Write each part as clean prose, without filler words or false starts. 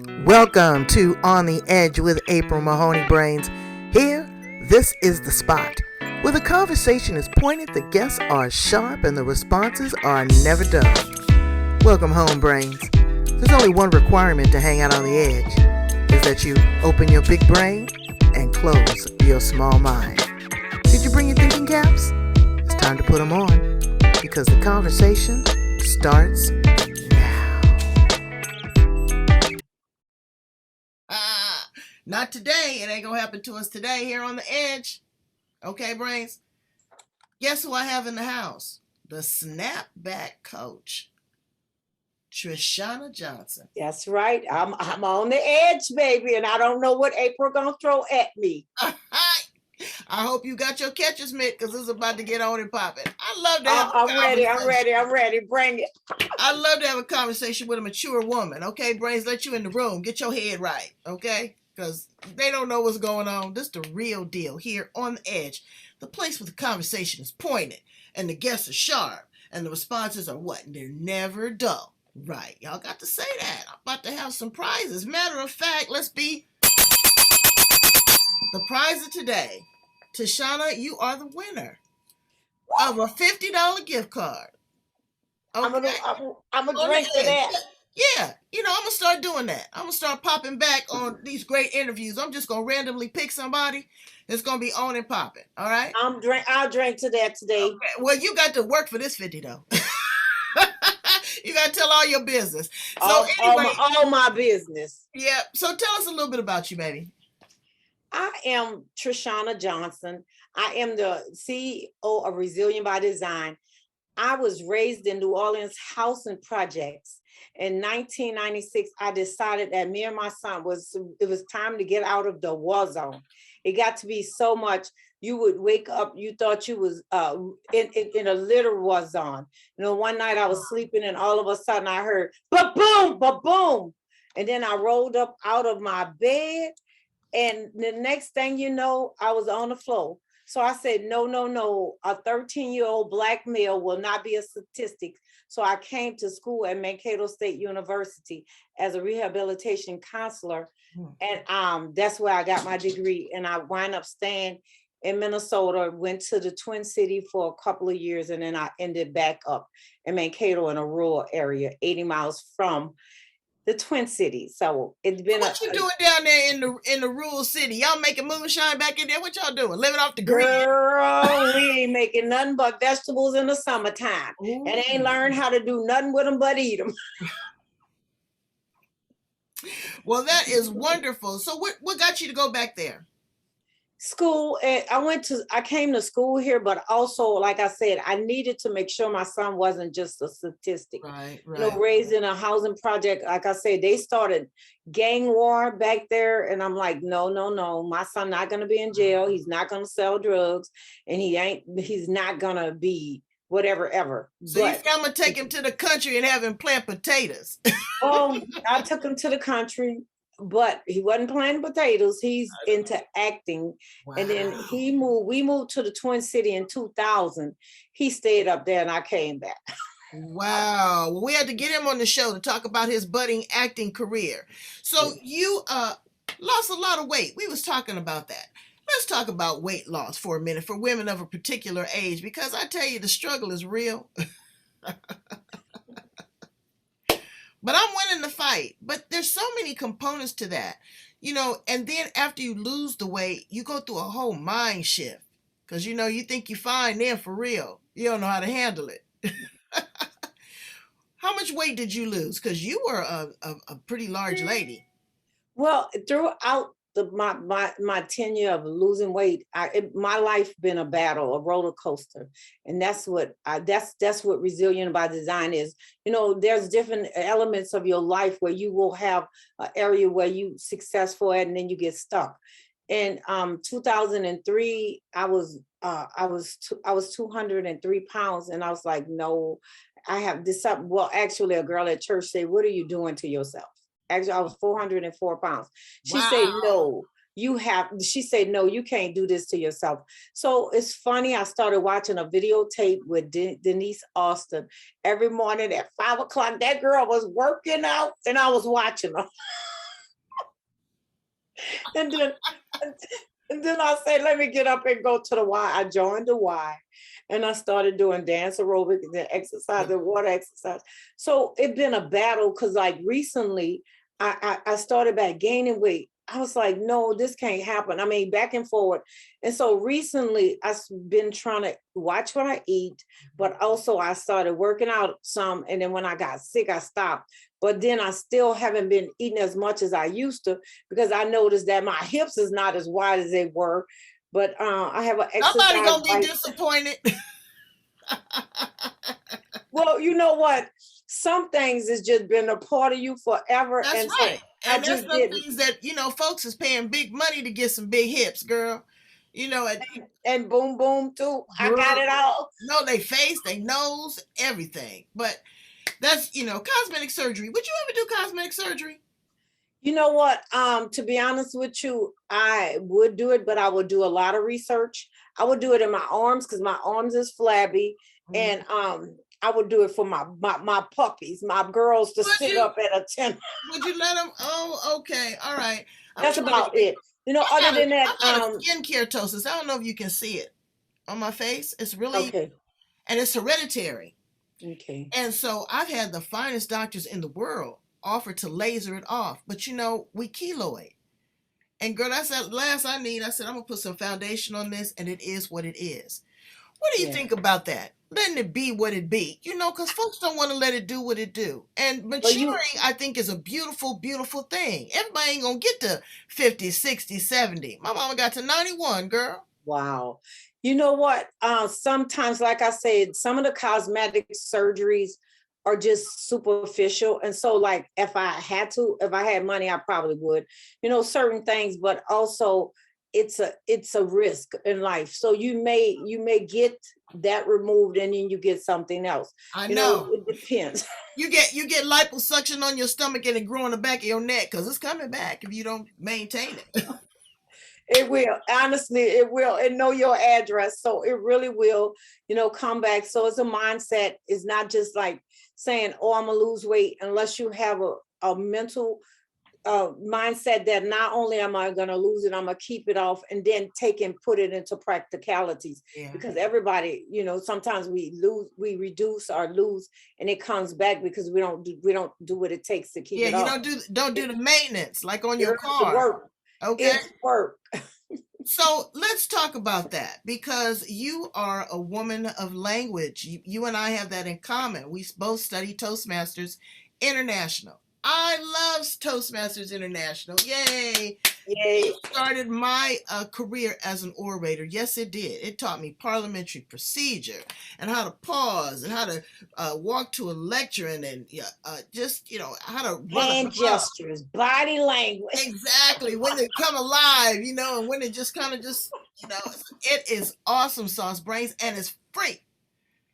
Welcome to On the Edge with April Mahoney Brains. Here, this is the spot where the conversation is pointed, the guests are sharp, and the responses are never dull. Welcome home, Brains. There's only one requirement to hang out on the edge, is that you open your big brain and close your small mind. Did you bring your thinking caps? It's time to put them on, because the conversation starts now. Not today. It ain't gonna happen to us today here on the edge. Okay, Brains? Guess who I have in the house? The Snppback coach, Trishauna Johnson. That's right. I'm on the edge, baby, and I don't know what April gonna throw at me. I hope you got your catcher's mitt because it's about to get on and popping. I love to have I'm ready. Bring it. I love to have a conversation with a mature woman. Okay, Brains, let you in the room. Get your head right, okay? Because they don't know what's going on. This is the real deal here on the edge. The place where the conversation is pointed and the guests are sharp and the responses are what? They're never dull. Right. Y'all got to say that. I'm about to have some prizes. Matter of fact, let's be the prize of today. Trishauna, you are the winner of a $50 gift card. Okay. I'm gonna drink to that. Yeah, I'm gonna start doing that. I'm gonna start popping back on these great interviews. I'm just gonna randomly pick somebody that's gonna be on and popping. All right. I'll drink to that today. Okay. Well, you got to work for this 50 though. You gotta tell all your business. So anyway, all my business. Yeah. So tell us a little bit about you, baby. I am Trishauna Johnson. I am the CEO of Resilient by Design. I was raised in New Orleans housing projects. In 1996, I decided that me and my son it was time to get out of the war zone. It got to be so much. You would wake up, you thought you was in a literal war zone. One night I was sleeping and all of a sudden I heard ba-boom, ba-boom. And then I rolled up out of my bed and the next thing you know, I was on the floor. So I said, no, a 13-year-old Black male will not be a statistic. So I came to school at Mankato State University as a rehabilitation counselor. And that's where I got my degree. And I wound up staying in Minnesota, went to the Twin City for a couple of years. And then I ended back up in Mankato in a rural area, 80 miles from the Twin Cities. So it's been what you doing down there in the rural city? Y'all making moonshine back in there? What y'all doing? Living off the grid? Girl, we ain't making nothing but vegetables in the summertime. Ooh. And ain't learned how to do nothing with them but eat them. Well, that is wonderful. So what got you to go back there? School. I came to school here, but also, like I said, I needed to make sure my son wasn't just a statistic. Right. Raised in a housing project, like I said, they started gang war back there, and I'm like, no, my son not gonna be in jail. He's not gonna sell drugs, and he's not gonna be whatever ever. So you I'm gonna take him to the country and have him plant potatoes. I took him to the country. But he wasn't planting potatoes. He's into acting. Wow. And then we moved to the Twin City in 2000. He stayed up there and I came back. Wow. Well, we had to get him on the show to talk about his budding acting career. So you lost a lot of weight. We was talking about that. Let's talk about weight loss for a minute for women of a particular age, because I tell you, the struggle is real. But I'm winning the fight. But there's so many components to that, and then after you lose the weight, you go through a whole mind shift because, you think you're fine then for real. You don't know how to handle it. How much weight did you lose? Because you were a pretty large lady. Well, throughout my tenure of losing weight, my life been a battle, a roller coaster, and that's what Resilient by Design is. There's different elements of your life where you will have an area where you successful at, and then you get stuck. In 2003, I was 203 pounds, and I was like, no, I have this up. Well, actually, a girl at church said, "What are you doing to yourself?" Actually, I was 404 pounds. She said, no, she said, no, you can't do this to yourself. So it's funny. I started watching a videotape with Denise Austin every morning at 5 o'clock. That girl was working out and I was watching her. And then, and then I say, let me get up and go to the Y. I joined the Y, and I started doing dance aerobic and then exercise and water exercise. So it's been a battle because like recently I started back gaining weight. I was like, no, this can't happen. I mean, back and forward. And so recently I've been trying to watch what I eat, but also I started working out some. And then when I got sick, I stopped. But then I still haven't been eating as much as I used to because I noticed that my hips is not as wide as they were. But I have an exercise. Somebody gonna be disappointed. Well, you know what? Some things has just been a part of you forever. That's And right. so And I there's just some didn't. things that, folks is paying big money to get some big hips, girl. And boom, boom, too. I got it all. No, they face, they nose, everything. But that's, cosmetic surgery. Would you ever do cosmetic surgery? You know what? To be honest with you, I would do it, but I would do a lot of research. I would do it in my arms because my arms is flabby, and I would do it for my puppies, my girls to sit up at a 10. Would you let them? Oh, okay, all right. That's about it. Other than that, skincare ptosis. I don't know if you can see it on my face. It's really okay, and it's hereditary. Okay. And so I've had the finest doctors in the world offer to laser it off, but we keloid. And girl, that's the last I need. I said I'm gonna put some foundation on this, and it is what it is. What do you think about that? Letting it be what it be, because folks don't want to let it do what it do. And maturing, I think, is a beautiful, beautiful thing. Everybody ain't gonna get to 50, 60, 70. My mama got to 91, girl. Wow. You know what? Sometimes, like I said, some of the cosmetic surgeries are just superficial. And so like, if I had money, I probably would, certain things, but also it's a risk in life. So you may get that removed and then you get something else. I know. It depends. You get liposuction on your stomach and it grow in the back of your neck because it's coming back if you don't maintain it. It will. Honestly, it will. And know your address. So it really will, come back. So it's a mindset. It's not just like saying, oh, I'm going to lose weight, unless you have a mental mindset that not only am I going to lose it, I'm going to keep it off, and then take and put it into practicalities. Yeah. Because everybody, sometimes we reduce or lose, and it comes back because we don't do what it takes to keep it off. Yeah, you don't do the maintenance like on your car. Work. Okay. It's work. So let's talk about that, because you are a woman of language. You and I have that in common. We both study Toastmasters International. I love Toastmasters International. Yay. Yay. It started my career as an orator. Yes, it did. It taught me parliamentary procedure and how to pause and how to walk to a lecture and just, how to hand gestures, body language. Exactly. When they come alive, and when it just kind of it is awesome sauce brains, and it's free.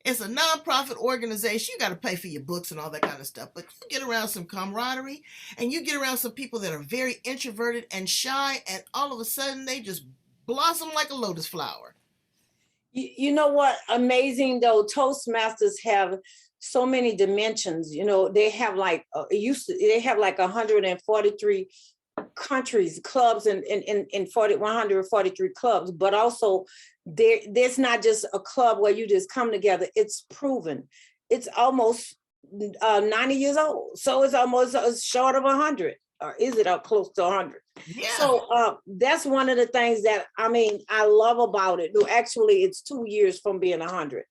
It's a nonprofit organization. You got to pay for your books and all that kind of stuff, but you get around some camaraderie, and you get around some people that are very introverted and shy, and all of a sudden they just blossom like a lotus flower. You know what? Amazing though. Toastmasters have so many dimensions. They have like they have like 143 countries, clubs, and 143 clubs, but also there's not just a club where you just come together. It's proven. It's almost 90 years old, so it's almost short of 100, or is it up close to 100? Yeah. So that's one of the things that I love about it. No, actually, it's 2 years from being 100.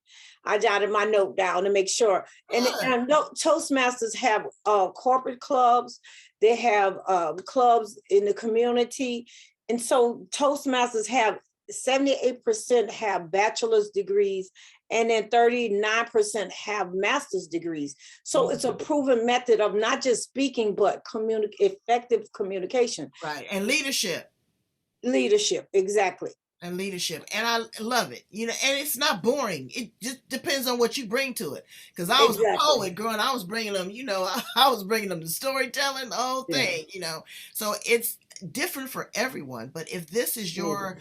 I jotted my note down to make sure. And Toastmasters have corporate clubs. They have clubs in the community. And so Toastmasters have 78% have bachelor's degrees, and then 39% have master's degrees. So it's a proven method of not just speaking, but effective communication. Right. And leadership. Leadership, exactly. and leadership, and I love it. You know, and it's not boring. It just depends on what you bring to it. Because I was a Exactly. poet growing, I was bringing them. You know, I was bringing them the storytelling, the whole Yeah. thing. You know, so it's different for everyone. But if this is your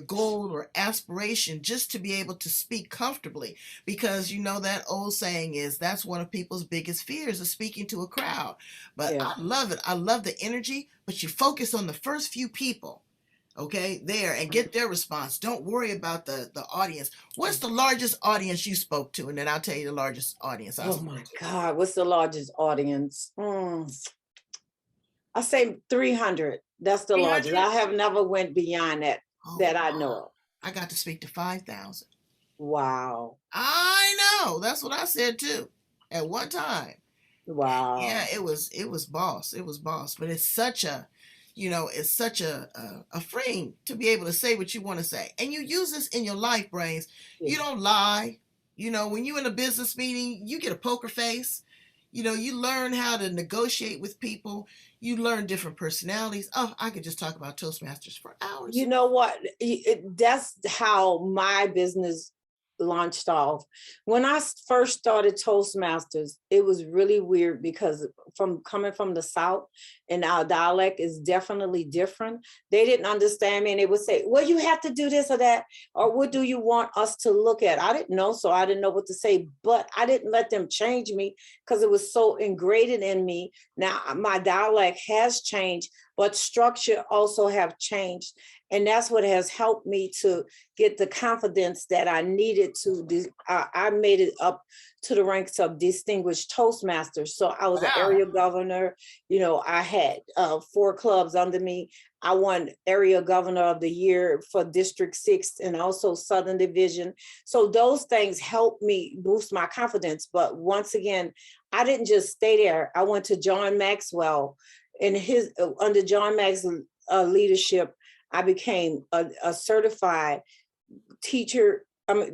goal or aspiration, just to be able to speak comfortably, because you know that old saying is that's one of people's biggest fears of speaking to a crowd. But Yeah. I love it. I love the energy. But you focus on the first few people, okay, there, and get their response. Don't worry about the audience. What's the largest audience you spoke to? And then I'll tell you the largest audience I Oh spoke my to. God, what's the largest audience? I say 300. That's the largest. 300? I have never went beyond that Oh, that I know wow. of. I got to speak to 5,000. Wow. I know. That's what I said too at one time. Yeah, Wow. it was boss. It was boss. But it's such a, it's such a freeing to be able to say what you want to say. And you use this in your life, Brains. You Yeah. don't lie. You know, when you in a business meeting, you get a poker face. You know, you learn how to negotiate with people. You learn different personalities. Oh, I could just talk about Toastmasters for hours. You know what? That's how my business launched off. When I first started Toastmasters, it was really weird because from coming from the South and our dialect is definitely different. They didn't understand me and they would say, well, you have to do this or that, or what do you want us to look at? I didn't know, so I didn't know what to say, but I didn't let them change me because it was so ingrained in me. Now my dialect has changed, but structure also have changed. And that's what has helped me to get the confidence that I needed to. I made it up to the ranks of distinguished Toastmasters. So I was an Wow. area governor. You know, I had 4 clubs under me. I won area governor of the year for District 6 and also Southern Division. So those things helped me boost my confidence. But once again, I didn't just stay there. I went to John Maxwell, and his under John Maxwell's leadership, I became a certified teacher,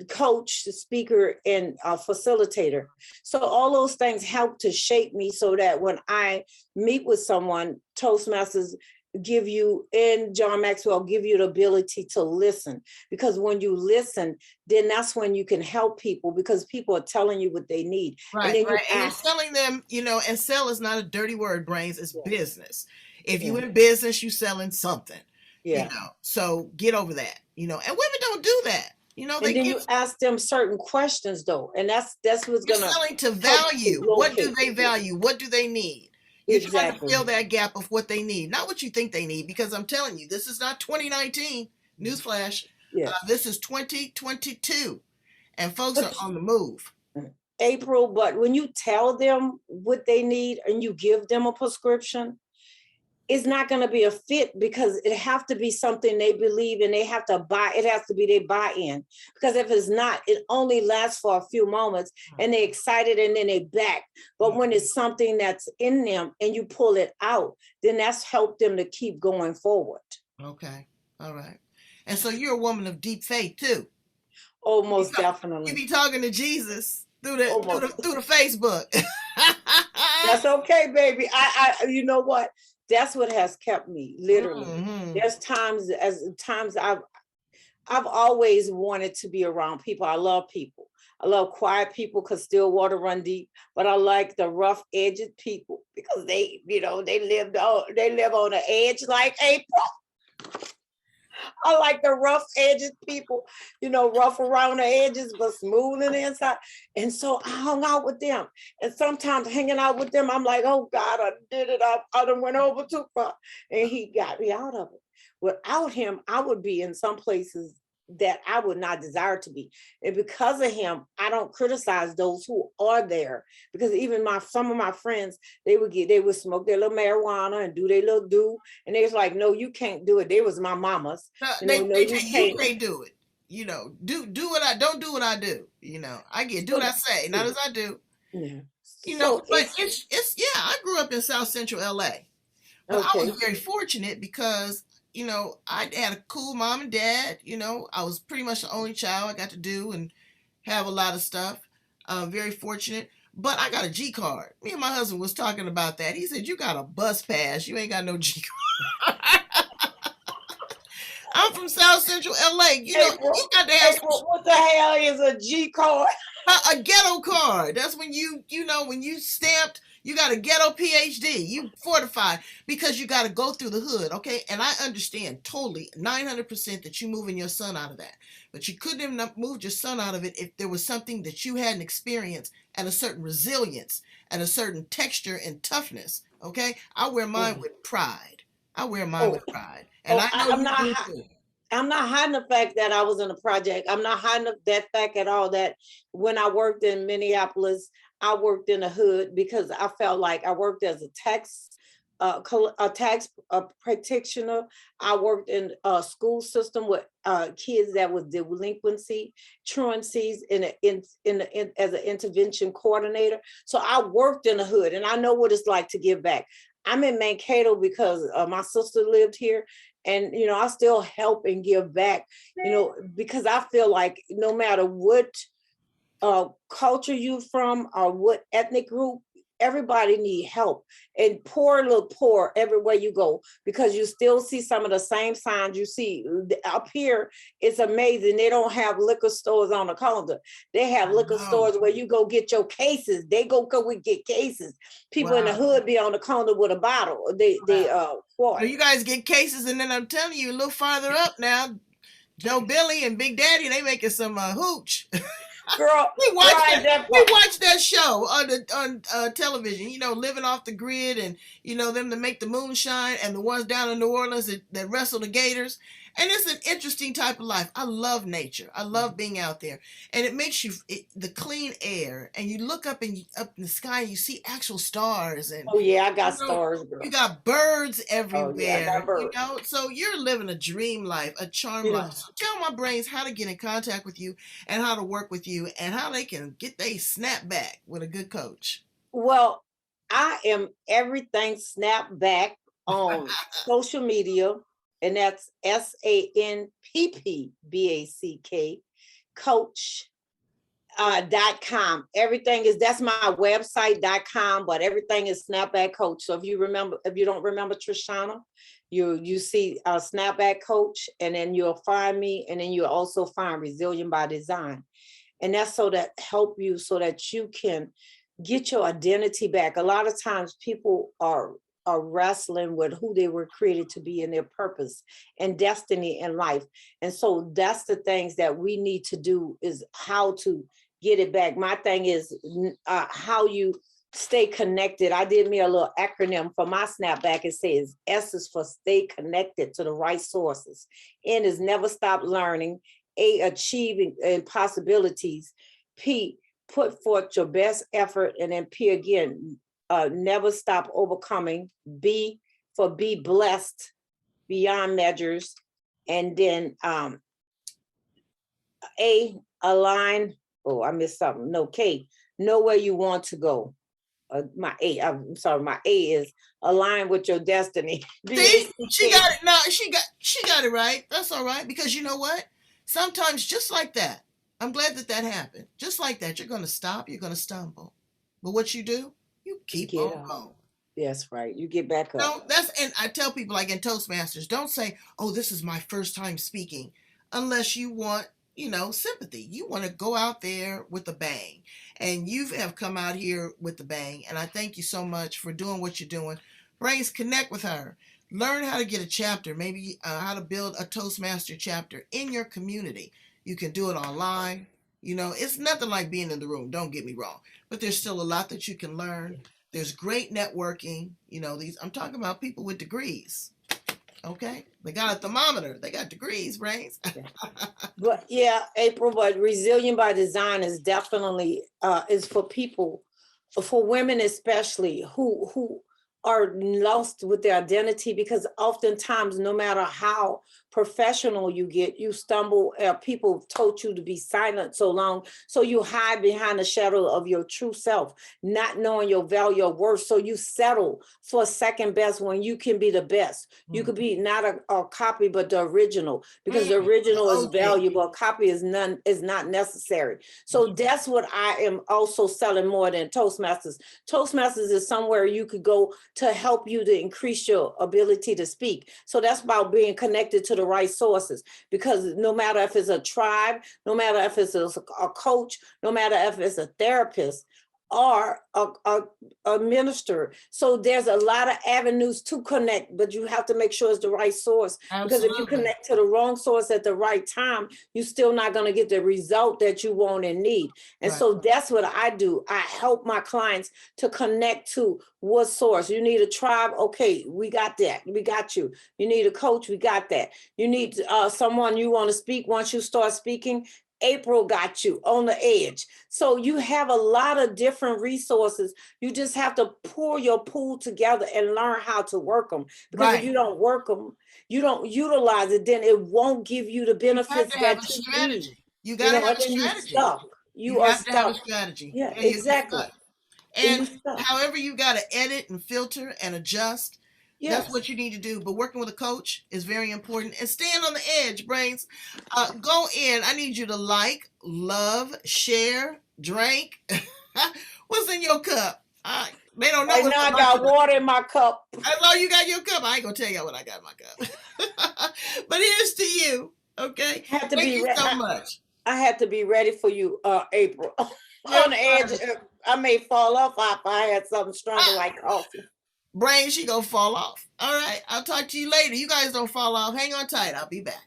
coach, speaker, and facilitator. So all those things help to shape me so that when I meet with someone, Toastmasters give you, and John Maxwell give you the ability to listen. Because when you listen, then that's when you can help people, because people are telling you what they need. And Right, then you right. And you're ask. selling them, and sell is not a dirty word, Brains. It's Yeah, business. If you yeah, in business, you selling something, yeah. So get over that, and women don't do that. They And then get, you ask them certain questions though, and that's what's you're gonna selling to help you value. What do locate. they value? What do they need? You're trying to Exactly. fill that gap of what they need, not what you think they need, because I'm telling you, this is not 2019. Newsflash. Yeah. This is 2022, and folks are But on the move. April, but when you tell them what they need and you give them a prescription, it's not going to be a fit, because it have to be something they believe and they have to buy. It has to be their buy-in, because if it's not, it only lasts for a few moments and they're excited and then they back. But when it's something that's in them and you pull it out, then that's helped them to keep going forward. Okay. All right. And so you're a woman of deep faith too. Oh, You most you definitely. be talking to Jesus through the through the Almost. through the Facebook. That's okay, baby. You know what? That's what has kept me, literally. Hmm. There's times I've always wanted to be around people. I love people. I love quiet people because still water run deep. But I like the rough edged people because they live on the edge like April. I like the rough edges people, rough around the edges, but smooth on the inside. And so I hung out with them. And sometimes hanging out with them, I'm like, oh God, I did it. I done went over too far. And he got me out of it. Without him, I would be in some places that I would not desire to be. And because of him, I don't criticize those who are there, because even some of my friends, they would smoke their little marijuana and do their little and they was like, no, you can't do it. They was my mamas. No, They you you can't. can't do it. Do what I don't do what I do. I do what I say, not as I do. Yeah. But it's yeah. I grew up in South Central LA, but I Okay. was very fortunate because I had a cool mom and dad. I was pretty much the only child. I got to do and have a lot of stuff. Very fortunate. But I got a G card. Me and my husband was talking about that. He said, "You got a bus pass. You ain't got no G card." I'm from South Central LA. You know, you got to have April, what the hell is a G card? a ghetto card. That's when when you stamped, you got a ghetto PhD. You fortified because you got to go through the hood, okay? And I understand totally 900% that you moving your son out of that. But you couldn't have moved your son out of it if there was something that you hadn't experienced and a certain resilience and a certain texture and toughness, okay? I wear mine with pride. I wear mine with pride. And I know I'm you not. do too. I'm not hiding the fact that I was in a project. I'm not hiding that fact at all. That when I worked in Minneapolis, I worked in the hood because I felt like I worked as a tax practitioner. I worked in a school system with kids that was delinquency, truancies as an intervention coordinator. So I worked in the hood, and I know what it's like to give back. I'm in Mankato because my sister lived here. And, I still help and give back, because I feel like no matter what culture you from or what ethnic group, everybody need help. And poor look poor everywhere you go, because you still see some of the same signs you see up here. It's amazing. They don't have liquor stores on the counter. They have liquor stores where you go get your cases. They go and get cases. People in the hood be on the counter with a bottle. So you guys get cases, and then I'm telling you, a little farther up now, Joe Billy and Big Daddy, they making some hooch. Girl, we watched that show on television. Living off the grid, and them to make the moonshine, and the ones down in New Orleans that wrestle the gators. And it's an interesting type of life. I love nature. I love being out there, and it makes you the clean air. And you look up in the sky, and you see actual stars. And I got stars. Girl. You got birds everywhere. I got birds. So you're living a dream life, a charm life. So tell my brains how to get in contact with you, and how to work with you, and how they can get their snapback with a good coach. Well, I am everything snapback on social media. And that's SNPPBACK coach.com. Everything that's my website.com, but everything is Snapback Coach. So if you don't remember Trishauna, you see Snapback Coach, and then you'll find me, and then you'll also find Resilient by Design. And that's so that help you so that you can get your identity back. A lot of times people are wrestling with who they were created to be, in their purpose and destiny in life. And so that's the things that we need to do, is how to get it back. My thing is how you stay connected. I did me a little acronym for my snapback. It says S is for stay connected to the right sources. N is never stop learning. A, achieving possibilities. P, put forth your best effort. And then P again, never stop overcoming. B for be blessed beyond measures. And then A, align. Oh, I missed something. No, K, know where you want to go. My A is align with your destiny. See, she got it. No, she got it right. That's all right, because you know what? Sometimes just like that, I'm glad that happened. Just like that, you're going to stop. You're going to stumble. But what you do? You keep on going. That's right. You get back up. No, and I tell people, like in Toastmasters, don't say, "Oh, this is my first time speaking," unless you want, sympathy. You want to go out there with a bang, and you have come out here with the bang. And I thank you so much for doing what you're doing. Brains, connect with her. Learn how to get a chapter, maybe how to build a Toastmaster chapter in your community. You can do it online. It's nothing like being in the room, don't get me wrong, but there's still a lot that you can learn. There's great networking. I'm talking about people with degrees. Okay? They got a thermometer. They got degrees, Brains. But yeah, April, but Resilient by Design is definitely is for people, for women especially, who are lost with their identity, because oftentimes, no matter how professional you get, you stumble. People told you to be silent so long, so you hide behind the shadow of your true self, not knowing your value or worth. So you settle for second best when you can be the best. You could be not a copy, but the original, because the original is valuable. A copy is not necessary. So that's what I am also selling more than Toastmasters. Toastmasters is somewhere you could go to help you to increase your ability to speak. So that's about being connected to the right sources, because no matter if it's a tribe, no matter if it's a coach, no matter if it's a therapist or a minister. So there's a lot of avenues to connect, but you have to make sure it's the right source. Because if you connect to the wrong source at the right time, you're still not going to get the result that you want and need. And so that's what I do. I help my clients to connect to what source. You need a tribe. Okay, we got that. We got you. You need a coach. We got that. You need someone you want to speak. Once you start speaking, April got you on the edge. So you have a lot of different resources. You just have to pour your pool together and learn how to work them. Because if you don't work them, you don't utilize it, then it won't give you the benefits that you need. You got to have a strategy. You are have to have a stuck. strategy. Yeah, exactly. And however you got to edit and filter and adjust, that's what you need to do. But working with a coach is very important. And stand on the edge, Brains. Go in. I need you to like, love, share, drink. What's in your cup? They don't know. Right now I got water in my cup. I know you got your cup. I ain't going to tell y'all what I got in my cup. But here's to you. Okay? Thank you so much. I had to be ready for you, April. On the edge, I may fall off if I had something stronger like coffee. Brain, she gonna fall off. All right, I'll talk to you later. You guys don't fall off. Hang on tight. I'll be back.